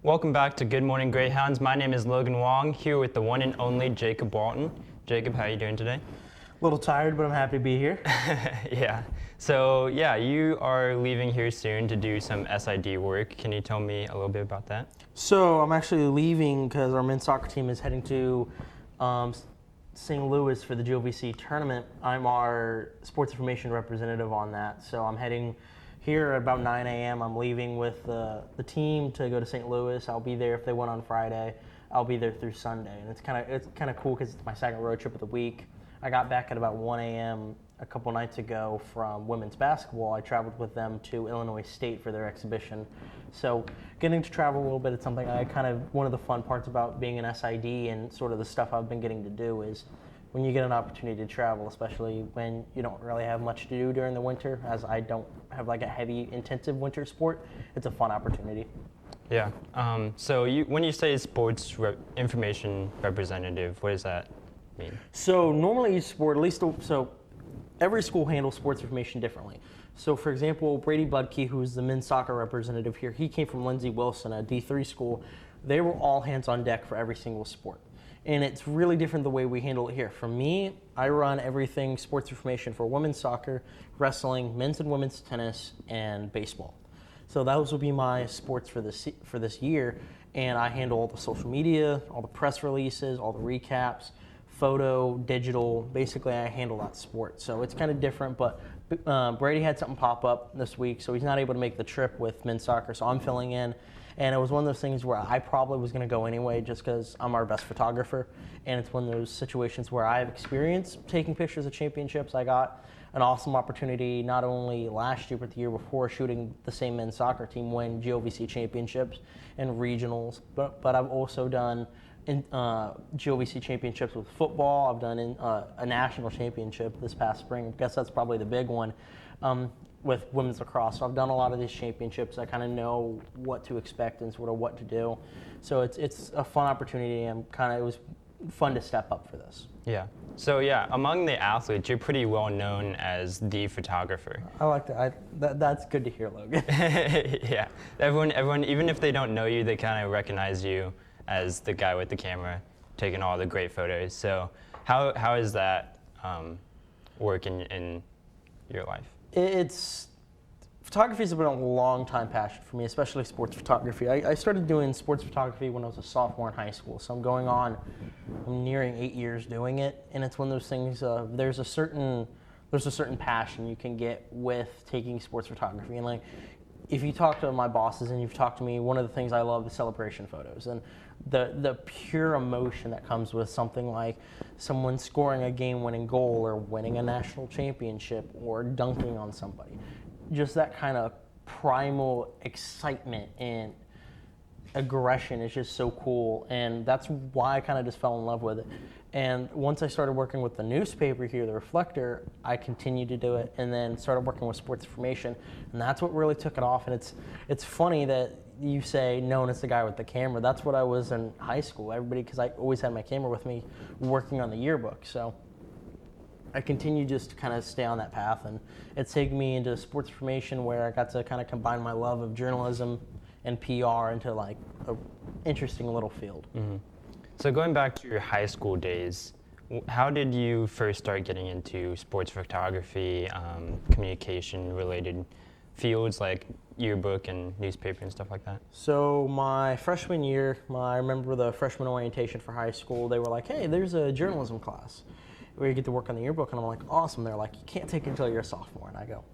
Welcome back to Good Morning Greyhounds. My name is Logan Wong, here with the one and only Jacob Walton. Jacob, how are you doing today? A little tired, but I'm happy to be here. Yeah. So, you are leaving here soon to do some SID work. Can you tell me a little bit about that? So I'm actually leaving because our men's soccer team is heading to St. Louis for the GOVC tournament. I'm our sports information representative on that. So I'm heading here at about 9 a.m. I'm leaving with the team to go to St. Louis. I'll be there if they went on Friday. I'll be there through Sunday, and it's kind of cool because it's my second road trip of the week. I got back at about 1 a.m. a couple nights ago from women's basketball. I traveled with them to Illinois State for their exhibition. So getting to travel a little bit, it's something one of the fun parts about being an SID and sort of the stuff I've been getting to do is when you get an opportunity to travel, especially when you don't really have much to do during the winter, as I don't have like a heavy intensive winter sport, it's a fun opportunity. Yeah. So when you say sports information representative, what does that mean? So normally every school handles sports information differently. So for example, Brady Budke, who's the men's soccer representative here, he came from Lindsey Wilson, a D3 school. They were all hands on deck for every single sport. And it's really different the way we handle it here. For me, I run everything sports information for women's soccer, wrestling, men's and women's tennis, and baseball. So those will be my sports for this year. And I handle all the social media, all the press releases, all the recaps, photo, digital. Basically, I handle that sport. So it's kind of different, but Brady had something pop up this week, so he's not able to make the trip with men's soccer, so I'm filling in. And it was one of those things where I probably was going to go anyway just because I'm our best photographer. And it's one of those situations where I have experience taking pictures of championships. I got an awesome opportunity not only last year but the year before shooting the same men's soccer team win GOVC championships and regionals. But I've also done GOVC championships with football. I've done a national championship this past spring. I guess that's probably the big one. With women's lacrosse. So I've done a lot of these championships. I kind of know what to expect and sort of what to do. So it's a fun opportunity. It was fun to step up for this. Yeah. So among the athletes, you're pretty well known as the photographer. I like that. That's good to hear, Logan. Yeah. Everyone, even if they don't know you, they kind of recognize you as the guy with the camera taking all the great photos. So how is that work in your life? Photography has been a long time passion for me, especially sports photography. I started doing sports photography when I was a sophomore in high school, so I'm nearing 8 years doing it, and it's one of those things. There's a certain passion you can get with taking sports photography, and like if you talk to my bosses and you've talked to me, one of the things I love is celebration photos and the pure emotion that comes with something like someone scoring a game-winning goal or winning a national championship or dunking on somebody. Just that kind of primal excitement and aggression is just so cool, and that's why I kind of just fell in love with it. And once I started working with the newspaper here, the Reflector, I continued to do it, and then started working with sports information, and that's what really took it off. And it's funny that you say known as the guy with the camera. That's what I was in high school. Everybody, because I always had my camera with me, working on the yearbook. So I continued just to kind of stay on that path, and it's taken me into sports information where I got to kind of combine my love of journalism and PR into like a interesting little field. Mm-hmm. So going back to your high school days, how did you first start getting into sports photography, communication-related fields like yearbook and newspaper and stuff like that? So my freshman year, I remember the freshman orientation for high school, they were like, hey, there's a journalism class where you get to work on the yearbook, and I'm like, awesome. They're like, you can't take it until you're a sophomore, and I go,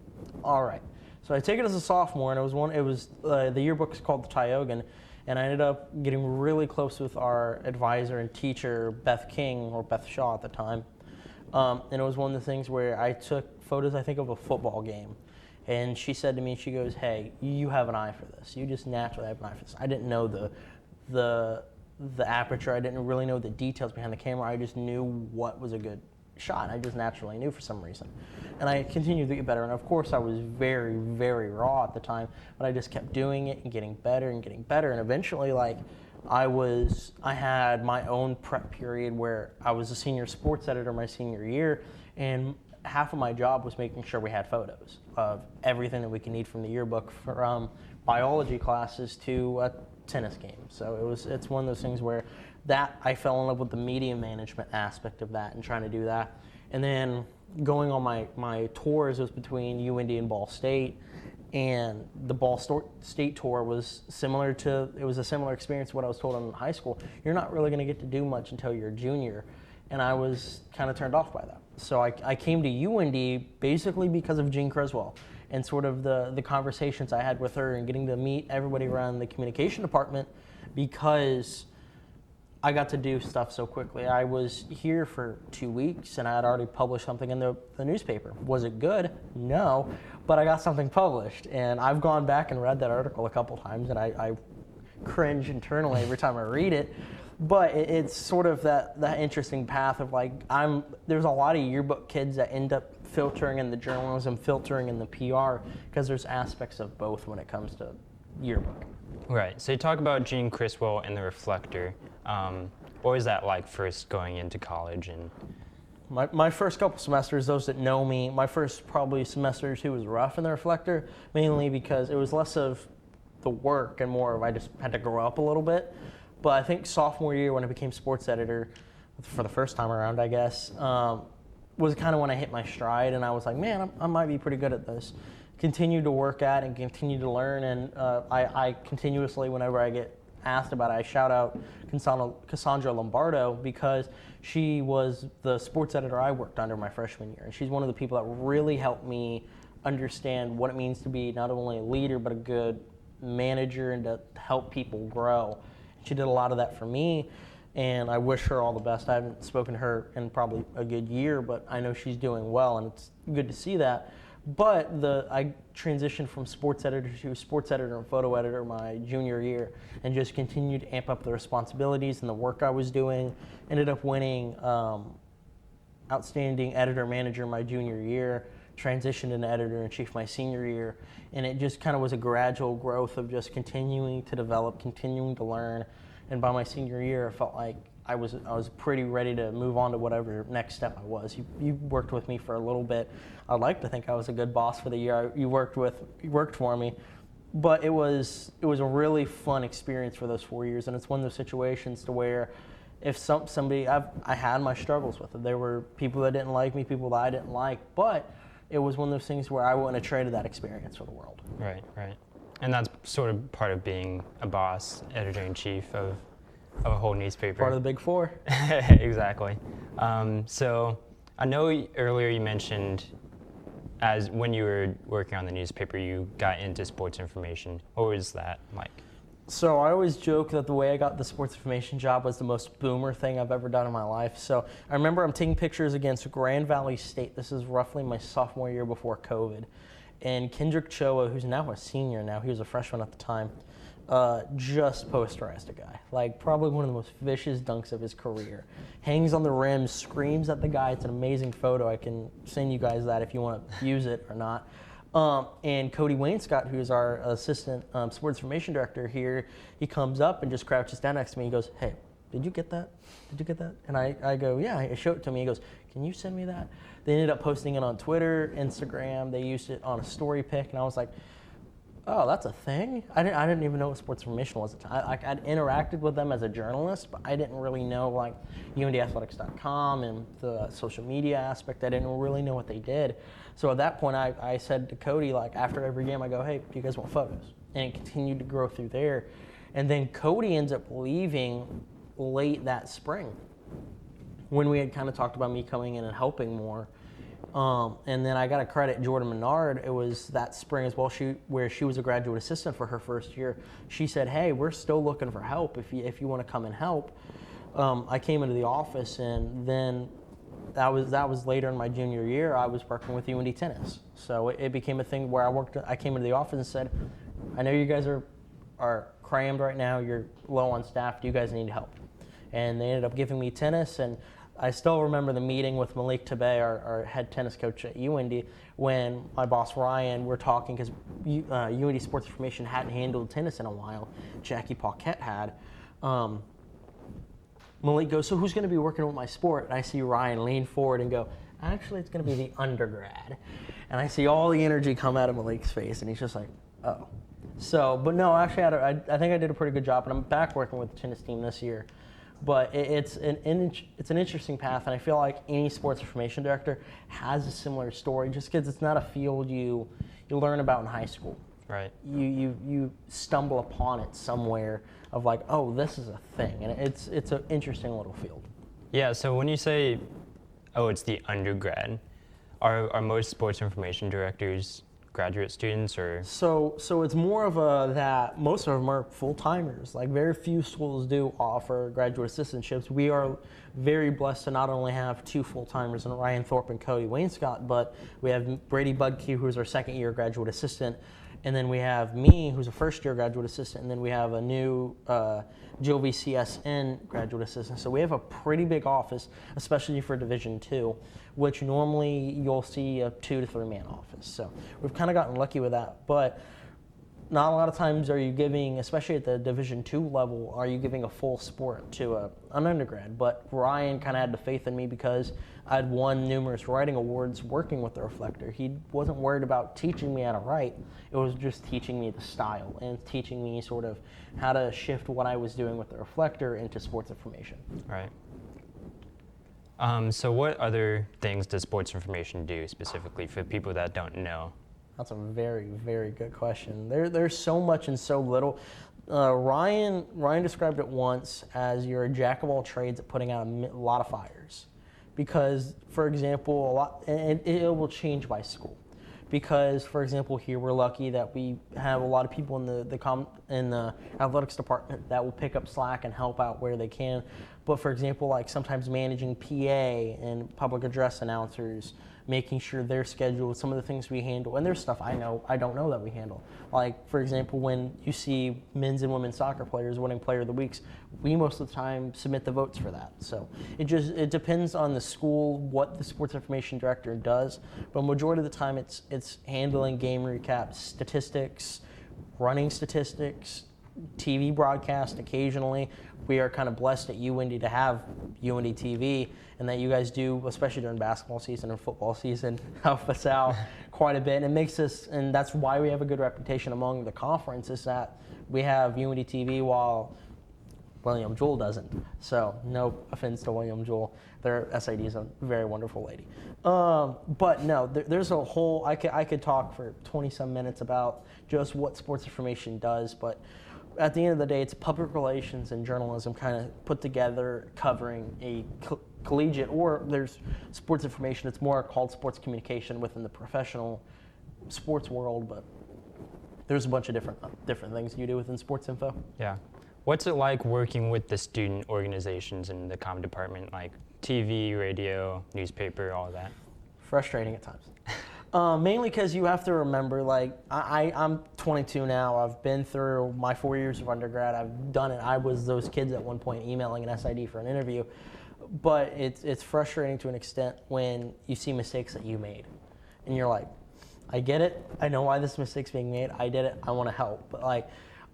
all right. So I take it as a sophomore, and the yearbook is called the Tiogan, and I ended up getting really close with our advisor and teacher, Beth King, or Beth Shaw at the time. And it was one of the things where I took photos, I think, of a football game. And she said to me, she goes, hey, you have an eye for this. You just naturally have an eye for this. I didn't know the aperture. I didn't really know the details behind the camera. I just knew what was a good shot. I just naturally knew for some reason. And I continued to get better. And of course, I was very, very raw at the time, but I just kept doing it and getting better and getting better. And eventually, like, I had my own prep period where I was a senior sports editor my senior year, and half of my job was making sure we had photos of everything that we could need from the yearbook, from biology classes to tennis game. So it's one of those things where that I fell in love with the media management aspect of that and trying to do that. And then going on my tours was between UND and Ball State. And the Ball State tour was a similar experience to what I was told in high school. You're not really going to get to do much until you're a junior. And I was kind of turned off by that. So I came to UND basically because of Jean Creswell and sort of the conversations I had with her and getting to meet everybody around the communication department, because I got to do stuff so quickly. I was here for 2 weeks and I had already published something in the newspaper. Was it good? No, but I got something published. And I've gone back and read that article a couple times, and I cringe internally every time I read it. But it's sort of that interesting path of like, there's a lot of yearbook kids that end up filtering in the journalism, filtering in the PR, because there's aspects of both when it comes to yearbook. Right. So you talk about Jean Criswell and the Reflector. What was that like first going into college? And my first couple semesters, those that know me, my first probably semester or two was rough in the Reflector, mainly because it was less of the work and more of I just had to grow up a little bit. But I think sophomore year when I became sports editor, for the first time around, I guess, was kind of when I hit my stride, and I was like, man, I might be pretty good at this. Continued to work at and continue to learn, and I continuously, whenever I get asked about it, I shout out Cassandra Lombardo, because she was the sports editor I worked under my freshman year, and she's one of the people that really helped me understand what it means to be not only a leader but a good manager and to help people grow. She did a lot of that for me, and I wish her all the best. I haven't spoken to her in probably a good year, but I know she's doing well, and it's good to see that. But I transitioned from sports editor to sports editor and photo editor my junior year, and just continued to amp up the responsibilities and the work I was doing. Ended up winning outstanding editor manager my junior year, transitioned into editor in chief my senior year, and it just kind of was a gradual growth of just continuing to develop, continuing to learn. And by my senior year, I felt like I was pretty ready to move on to whatever next step I was. You worked with me for a little bit. I'd like to think I was a good boss for the year you worked for me, but it was a really fun experience for those 4 years. And it's one of those situations to where if somebody I had my struggles with it. There were people that didn't like me, people that I didn't like, but it was one of those things where I wouldn't have traded that experience for the world. Right. And that's sort of part of being a boss, editor-in-chief of a whole newspaper. Part of the Big Four. Exactly. So I know earlier you mentioned as when you were working on the newspaper, you got into sports information. What was that like? So I always joke that the way I got the sports information job was the most boomer thing I've ever done in my life. So I remember I'm taking pictures against Grand Valley State. This is roughly my sophomore year before COVID. And Kendrick Choa, who's now a senior now, he was a freshman at the time, just posterized a guy. Like probably one of the most vicious dunks of his career. Hangs on the rim, screams at the guy. It's an amazing photo. I can send you guys that if you want to use it or not. And Cody Wainscott, who is our assistant sports information director here, he comes up and just crouches down next to me. He goes, "Hey, did you get that? Did you get that?" And I go, "Yeah." I show it to me. He goes, "Can you send me that?" They ended up posting it on Twitter, Instagram. They used it on a story pic, and I was like, "Oh, that's a thing." I didn't even know what sports information was at the time. I'd interacted with them as a journalist, but I didn't really know like UNDathletics.com and the social media aspect. I didn't really know what they did. So at that point, I said to Cody, like after every game, I go, "Hey, do you guys want photos?" And it continued to grow through there. And then Cody ends up leaving late that spring when we had kind of talked about me coming in and helping more. And then I got to credit Jordan Menard. It was that spring as well, where she was a graduate assistant for her first year. She said, "Hey, we're still looking for help if you want to come and help." I came into the office, and then that was later in my junior year. I was working with UND Tennis, so it became a thing where I came into the office and said, "I know you guys are crammed right now. You're low on staff. Do you guys need help?" And they ended up giving me tennis, and I still remember the meeting with Malik Tabay, our head tennis coach at UND, when my boss Ryan, we're talking because UND Sports Information hadn't handled tennis in a while. Jackie Paquette had. Malik goes, "So who's going to be working with my sport?" And I see Ryan lean forward and go, "Actually, it's going to be the undergrad." And I see all the energy come out of Malik's face, and he's just like, "Oh." So, but no, actually, I think I did a pretty good job, and I'm back working with the tennis team this year. But it's an interesting path, and I feel like any sports information director has a similar story, just because it's not a field you learn about in high school. Right. You stumble upon it somewhere of like, oh, this is a thing, and it's an interesting little field. Yeah, so when you say, oh, it's the undergrad, are most sports information directors graduate students, or? So it's more of that most of them are full-timers. Like, very few schools do offer graduate assistantships. We are very blessed to not only have 2 full-timers in Ryan Thorpe and Cody Wainscott, but we have Brady Budke, who's our second-year graduate assistant, and then we have me, who's a first-year graduate assistant, and then we have a new Jovi CSN graduate assistant. So we have a pretty big office, especially for Division II, which normally you'll see a 2 to 3 man office. So we've kind of gotten lucky with that. But not a lot of times are you giving, especially at the Division II level, are you giving a full sport to an undergrad. But Ryan kind of had the faith in me because I'd won numerous writing awards working with the Reflector. He wasn't worried about teaching me how to write. It was just teaching me the style and teaching me sort of how to shift what I was doing with the Reflector into sports information. Right. So what other things does sports information do specifically for people that don't know? That's a very, very good question. There's so much and so little. Ryan described it once as you're a jack of all trades at putting out a lot of fires. Because, for example, and it will change by school. Because, for example, here we're lucky that we have a lot of people in the athletics department that will pick up slack and help out where they can. But, for example, like sometimes managing PA and public address announcers, making sure they're scheduled, some of the things we handle, and there's stuff I don't know that we handle. Like, for example, when you see men's and women's soccer players winning Player of the Weeks, we most of the time submit the votes for that. So it depends on the school, what the sports information director does, but majority of the time it's handling game recaps, statistics, running statistics, TV broadcast occasionally. We are kind of blessed at UIndy to have UIndy TV, and that you guys do, especially during basketball season and football season, help us out quite a bit. And it makes us, and that's why we have a good reputation among the conference, is that we have UIndy TV while William Jewell doesn't. So no offense to William Jewell. Their SID is a very wonderful lady. But no, there's a whole, I could talk for 20-some minutes about just what sports information does, but at the end of the day, it's public relations and journalism kind of put together covering a collegiate, or there's sports information. It's more called sports communication within the professional sports world, but there's a bunch of different things you do within sports info. Yeah. What's it like working with the student organizations in the comm department, like TV, radio, newspaper, all of that? Frustrating at times. Mainly because you have to remember, like, I'm 22 now. I've been through my 4 years of undergrad. I've done it. I was those kids at one point emailing an SID for an interview. But it's frustrating to an extent when you see mistakes that you made. And you're like, I get it. I know why this mistake's being made. I did it. I want to help. But, like,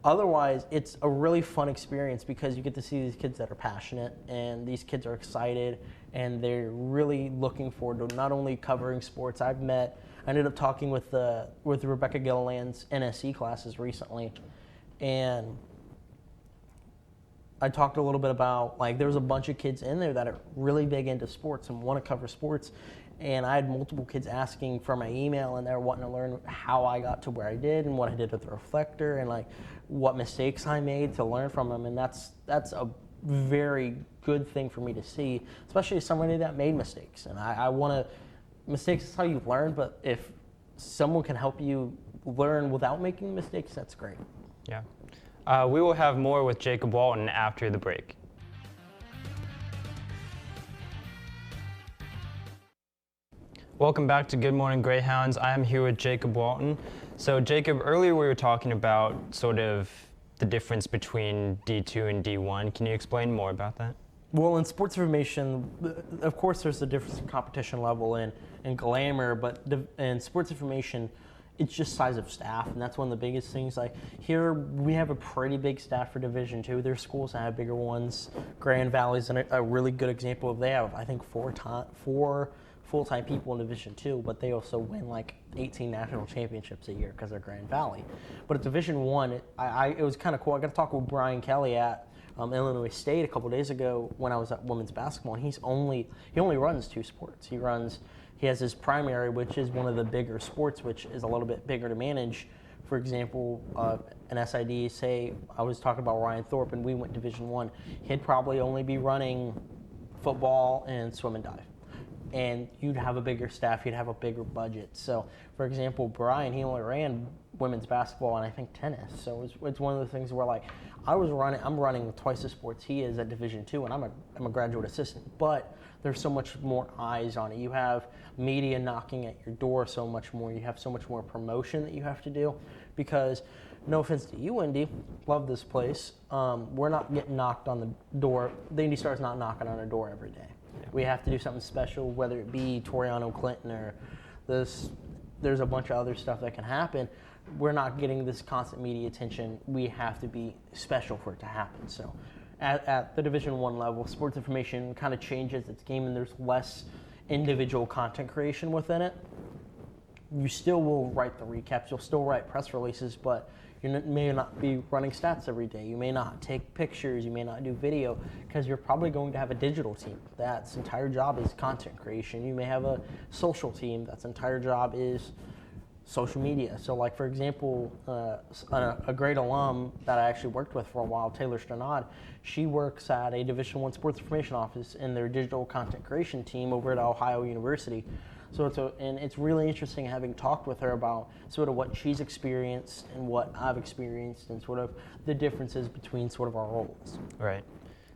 otherwise, it's a really fun experience because you get to see these kids that are passionate, and these kids are excited, and they're really looking forward to not only covering sports. I ended up talking with Rebecca Gilliland's NSC classes recently, and I talked a little bit about, like, there's a bunch of kids in there that are really big into sports and want to cover sports, and I had multiple kids asking for my email, and they're wanting to learn how I got to where I did and what I did with the Reflector and, like, what mistakes I made to learn from them, and that's a very good thing for me to see, especially as somebody that made mistakes. And I want to, mistakes is how you learn, but if someone can help you learn without making mistakes, that's great. Yeah. We will have more with Jacob Walton after the break. Welcome back to Good Morning Greyhounds. I am here with Jacob Walton. So Jacob, earlier we were talking about sort of the difference between D2 and D1. Can you explain more about that? Well, in sports information, of course there's a difference in competition level and glamour, but in sports information, it's just size of staff, and that's one of the biggest things. Like, here we have a pretty big staff for Division II. There's schools that have bigger ones. Grand Valley's a really good example of, they have, I think, four full-time people in Division II, but they also win like 18 national championships a year because they're Grand Valley. But at Division I, it was kind of cool. I got to talk with Brian Kelly at Illinois State a couple days ago when I was at women's basketball, and he only runs 2 sports. He has his primary, which is one of the bigger sports, which is a little bit bigger to manage. For example, an SID, say I was talking about Ryan Thorpe and we went Division I, he'd probably only be running football and swim and dive. And you'd have a bigger staff, you'd have a bigger budget. So, for example, Brian, he only ran women's basketball and I think tennis. So it's one of the things where like I'm running twice the sports he is at Division II, and I'm a graduate assistant. But there's so much more eyes on it. You have media knocking at your door so much more. You have so much more promotion that you have to do. Because, no offense to you, Indy, love this place. We're not getting knocked on the door. The Indy Star's not knocking on our door every day. We have to do something special, whether it be Toriano Clinton or this. There's a bunch of other stuff that can happen. We're not getting this constant media attention. We have to be special for it to happen. So at the Division I level, sports information kind of changes its game, and there's less individual content creation within it. You still will write the recaps. You'll still write press releases, but you may not be running stats every day. You may not take pictures. You may not do video because you're probably going to have a digital team. That's entire job is content creation. You may have a social team. That's entire job is social media. So like, for example, a great alum that I actually worked with for a while, Taylor Stranad, she works at a Division I sports information office in their digital content creation team over at Ohio University. So it's really interesting having talked with her about sort of what she's experienced and what I've experienced and sort of the differences between sort of our roles. Right.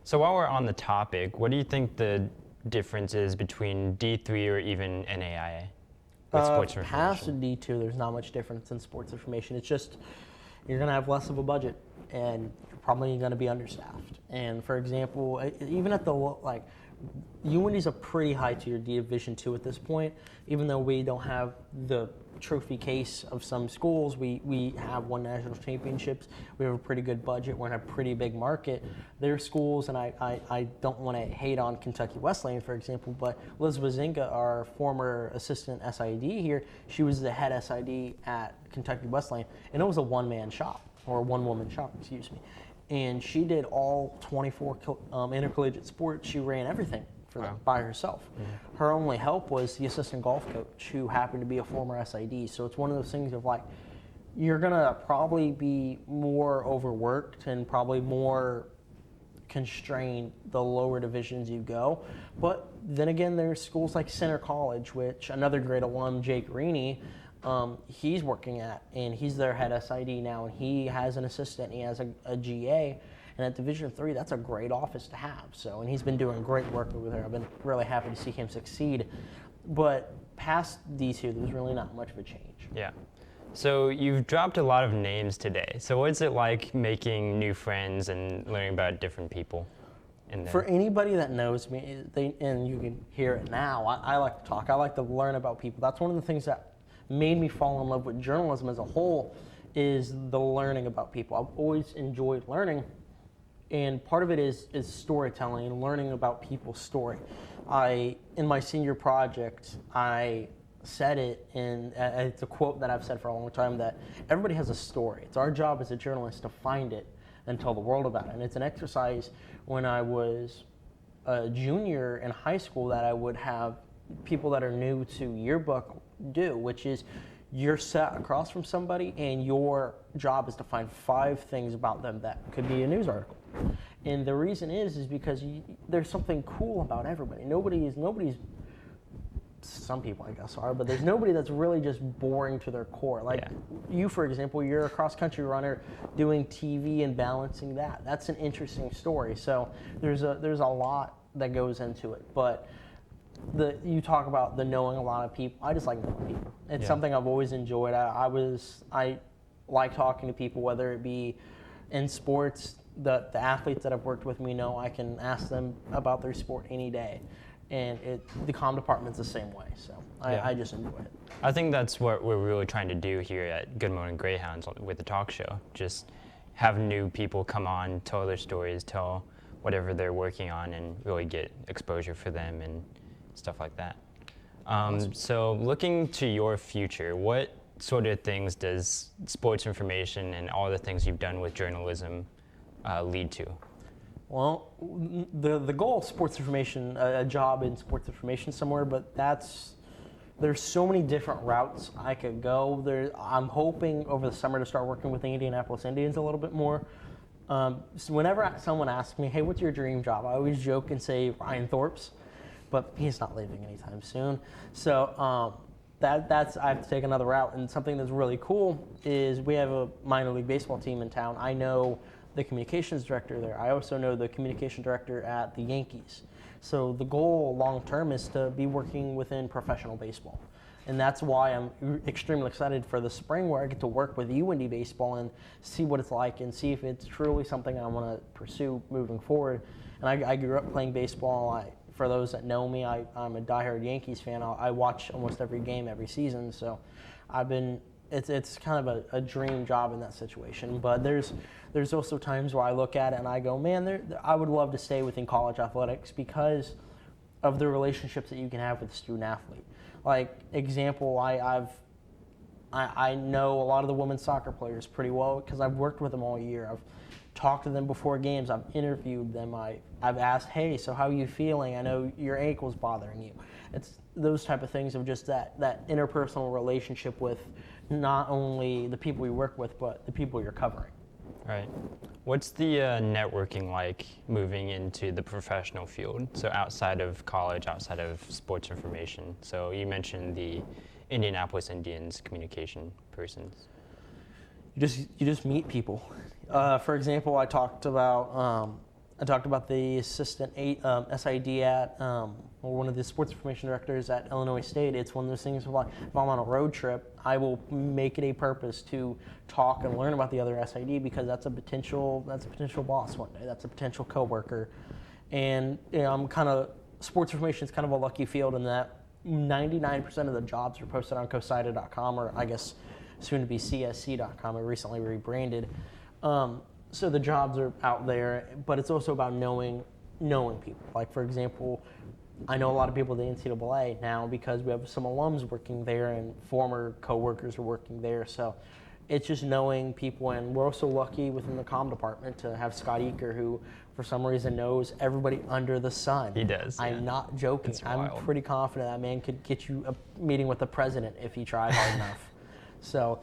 So while we're on the topic, what do you think the difference is between D3 or even NAIA with sports information? Past D2, there's not much difference in sports information. It's just you're going to have less of a budget and you're probably going to be understaffed. And for example, even at the like, UIndy's a pretty high tier Division II at this point. Even though we don't have the trophy case of some schools, we have won national championships. We have a pretty good budget. We're in a pretty big market. There are schools, and I don't want to hate on Kentucky Wesleyan, for example, but Liz Wazinga, our former assistant SID here, she was the head SID at Kentucky Wesleyan, and it was a one-man shop, or a one-woman shop, excuse me. And she did all 24 intercollegiate sports. She ran everything for them by herself. Mm-hmm. Her only help was the assistant golf coach, who happened to be a former SID. So it's one of those things of like, you're gonna probably be more overworked and probably more constrained the lower divisions you go. But then again, there's schools like Center College, which another great alum, Jake Reaney, he's working at, and he's their head SID now, and he has an assistant, and he has a GA, and at Division III, that's a great office to have. So, and he's been doing great work over there. I've been really happy to see him succeed. But past these two, there's really not much of a change. Yeah. So you've dropped a lot of names today. So what's it like making new friends and learning about different people? For anybody that knows me, and you can hear it now, I like to talk. I like to learn about people. That's one of the things that made me fall in love with journalism as a whole, is the learning about people. I've always enjoyed learning, and part of it is storytelling and learning about people's story. In my senior project, I said it, and it's a quote that I've said for a long time, that everybody has a story. It's our job as a journalist to find it and tell the world about it. And it's an exercise when I was a junior in high school that I would have people that are new to yearbook do, which is you're sat across from somebody and your job is to find 5 things about them that could be a news article. And the reason is because there's something cool about everybody. Nobody's, some people I guess are, but there's nobody that's really just boring to their core. Like you, for example, you're a cross-country runner doing TV and balancing that. That's an interesting story. So there's a lot that goes into it. But you talk about the knowing a lot of people. I just like knowing people. It's something I've always enjoyed. I like talking to people, whether it be in sports. The athletes that I've worked with me know I can ask them about their sport any day. And the comm department's the same way, so I just enjoy it. I think that's what we're really trying to do here at Good Morning Greyhounds with the talk show. Just have new people come on, tell their stories, tell whatever they're working on, and really get exposure for them and stuff like that. So looking to your future, what sort of things does sports information and all the things you've done with journalism lead to? Well, the goal of sports information, a job in sports information somewhere, but there's so many different routes I could go. I'm hoping over the summer to start working with the Indianapolis Indians a little bit more. So whenever someone asks me, hey, what's your dream job? I always joke and say Ryan Thorpe's, but he's not leaving anytime soon. So that's I have to take another route. And something that's really cool is we have a minor league baseball team in town. I know the communications director there. I also know the communication director at the Yankees. So the goal long term is to be working within professional baseball. And that's why I'm extremely excited for the spring where I get to work with UND baseball and see what it's like and see if it's truly something I want to pursue moving forward. And I grew up playing baseball. For those that know me, I'm a diehard Yankees fan. I watch almost every game every season. So it's kind of a dream job in that situation. But there's also times where I look at it and I go, man, I would love to stay within college athletics because of the relationships that you can have with the student athlete. Like example, I know a lot of the women's soccer players pretty well because I've worked with them all year. I've talked to them before games. I've interviewed them. I've asked, hey, so how are you feeling? I know your ankle's bothering you. It's those type of things of just that interpersonal relationship with not only the people you work with, but the people you're covering. Right. What's the networking like moving into the professional field? So outside of college, outside of sports information. So you mentioned the Indianapolis Indians communication persons. You just meet people. For example, I talked about the assistant SID at or one of the sports information directors at Illinois State. It's one of those things where if I'm on a road trip, I will make it a purpose to talk and learn about the other SID because that's a potential boss one day. That's a potential coworker, and sports information is kind of a lucky field in that 99% of the jobs are posted on COSIDA.com or I guess soon to be CSC.com. It recently rebranded. So the jobs are out there, but it's also about knowing people. Like for example, I know a lot of people at the NCAA now because we have some alums working there and former coworkers are working there. So it's just knowing people, and we're also lucky within the comm department to have Scott Eaker, who for some reason knows everybody under the sun. He does. I'm not joking. I'm pretty confident that man could get you a meeting with the president if he tried hard enough. So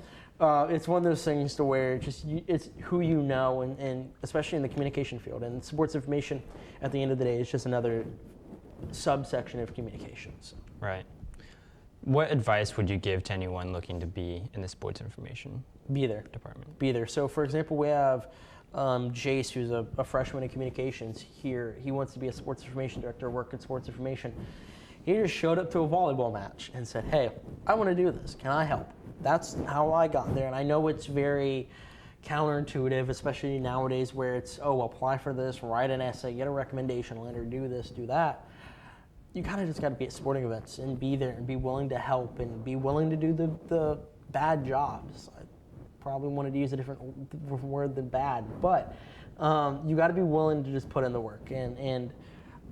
it's one of those things to where it's who you know, and especially in the communication field. And sports information, at the end of the day, is just another subsection of communications. Right. What advice would you give to anyone looking to be in the sports information department? Be there. So, for example, we have Jace, who's a freshman in communications here. He wants to be a sports information director, work in sports information. He just showed up to a volleyball match and said, hey, I want to do this. Can I help? That's how I got there. And I know it's very counterintuitive, especially nowadays where it's, apply for this, write an essay, get a recommendation letter, do this, do that. You kind of just got to be at sporting events and be there and be willing to help and be willing to do the bad jobs. I probably wanted to use a different word than bad, but you got to be willing to just put in the work. And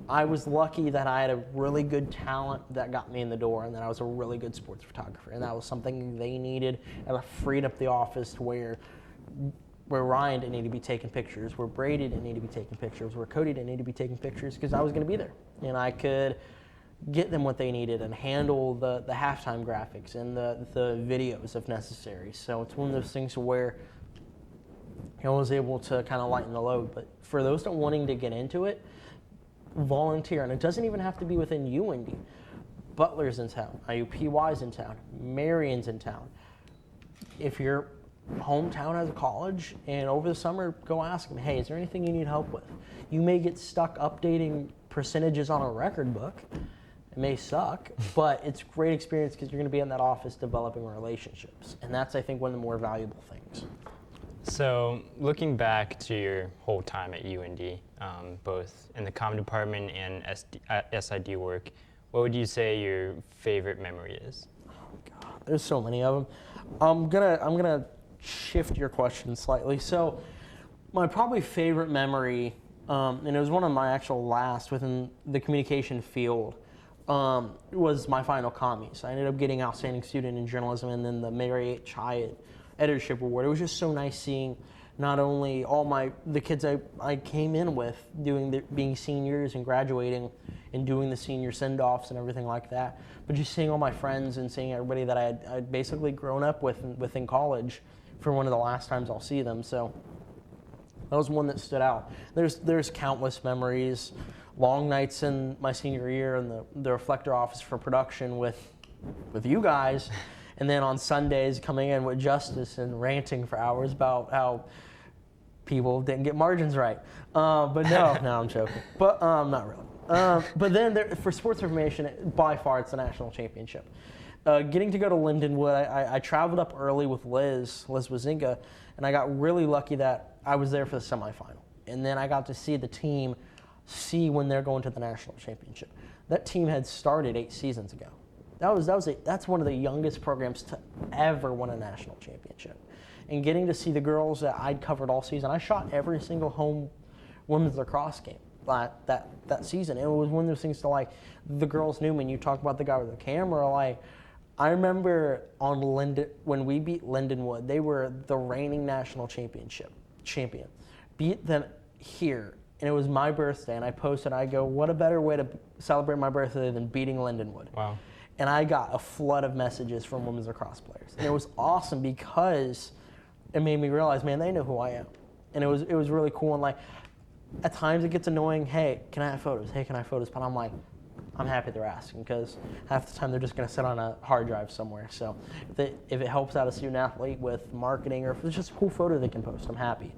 I was lucky that I had a really good talent that got me in the door, and that I was a really good sports photographer, and that was something they needed, and I freed up the office to where Ryan didn't need to be taking pictures, where Brady didn't need to be taking pictures, where Cody didn't need to be taking pictures, because I was going to be there, and I could get them what they needed and handle the halftime graphics and the videos if necessary. So it's one of those things where I was able to kind of lighten the load. But for those that wanting to get into it, volunteer, and it doesn't even have to be within UND. Butler's in town, IUPY's in town, Marion's in town. If your hometown has a college, and over the summer, go ask them, hey, is there anything you need help with? You may get stuck updating percentages on a record book. It may suck, but it's a great experience because you're going to be in that office developing relationships. And that's, I think, one of the more valuable things. So looking back to your whole time at UND, both in the comm department and SID work, what would you say your favorite memory is? Oh God, there's so many of them. I'm gonna shift your question slightly. So my probably favorite memory, and it was one of my actual last within the communication field, was my final commies. I ended up getting Outstanding Student in Journalism and then the Mary H. Hyatt Editorship Award. It was just so nice seeing not only all the kids I came in with being seniors and graduating and doing the senior send-offs and everything like that, but just seeing all my friends and seeing everybody that I'd basically grown up with within college for one of the last times I'll see them. So that was one that stood out. There's countless memories, long nights in my senior year in the Reflector office for production with you guys, and then on Sundays coming in with Justice and ranting for hours about how people didn't get margins right. But no, I'm joking. But not really. But then for sports information, by far it's the national championship. Getting to go to Lindenwood, I traveled up early with Liz Wazinga, and I got really lucky that I was there for the semifinal. And then I got to see the team when they're going to the national championship. That team had started 8 seasons ago. That's one of the youngest programs to ever win a national championship. And getting to see the girls that I'd covered all season, I shot every single home women's lacrosse game that season. It was one of those things to like, the girls knew me. And you talk about the guy with the camera, like, I remember when we beat Lindenwood, they were the reigning national champion. Beat them here, and it was my birthday, and I posted, I go, what a better way to celebrate my birthday than beating Lindenwood. Wow. And I got a flood of messages from women's lacrosse players. And it was awesome because it made me realize, man, they know who I am. And it was really cool. And like, at times it gets annoying, hey, can I have photos? Hey, can I have photos? But I'm like, I'm happy they're asking because half the time they're just going to sit on a hard drive somewhere. So if it helps out a student athlete with marketing or if it's just a cool photo they can post, I'm happy.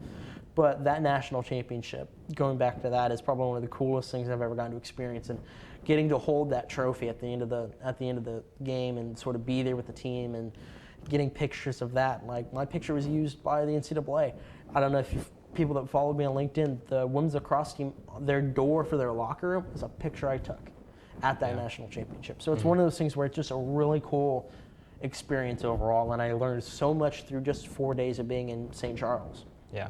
But that national championship, going back to that, is probably one of the coolest things I've ever gotten to experience. And getting to hold that trophy at the end of the game and sort of be there with the team and getting pictures of that. Like, my picture was used by the NCAA. I don't know if people that followed me on LinkedIn, the women's lacrosse team, their door for their locker room was a picture I took at that national championship. So it's one of those things where it's just a really cool experience overall, and I learned so much through just 4 days of being in St. Charles. Yeah.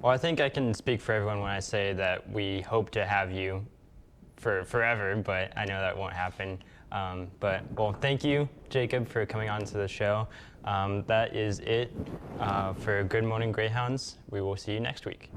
Well, I think I can speak for everyone when I say that we hope to have you for forever, but I know that won't happen. Well, thank you, Jacob, for coming on to the show. That is it for Good Morning Greyhounds. We will see you next week.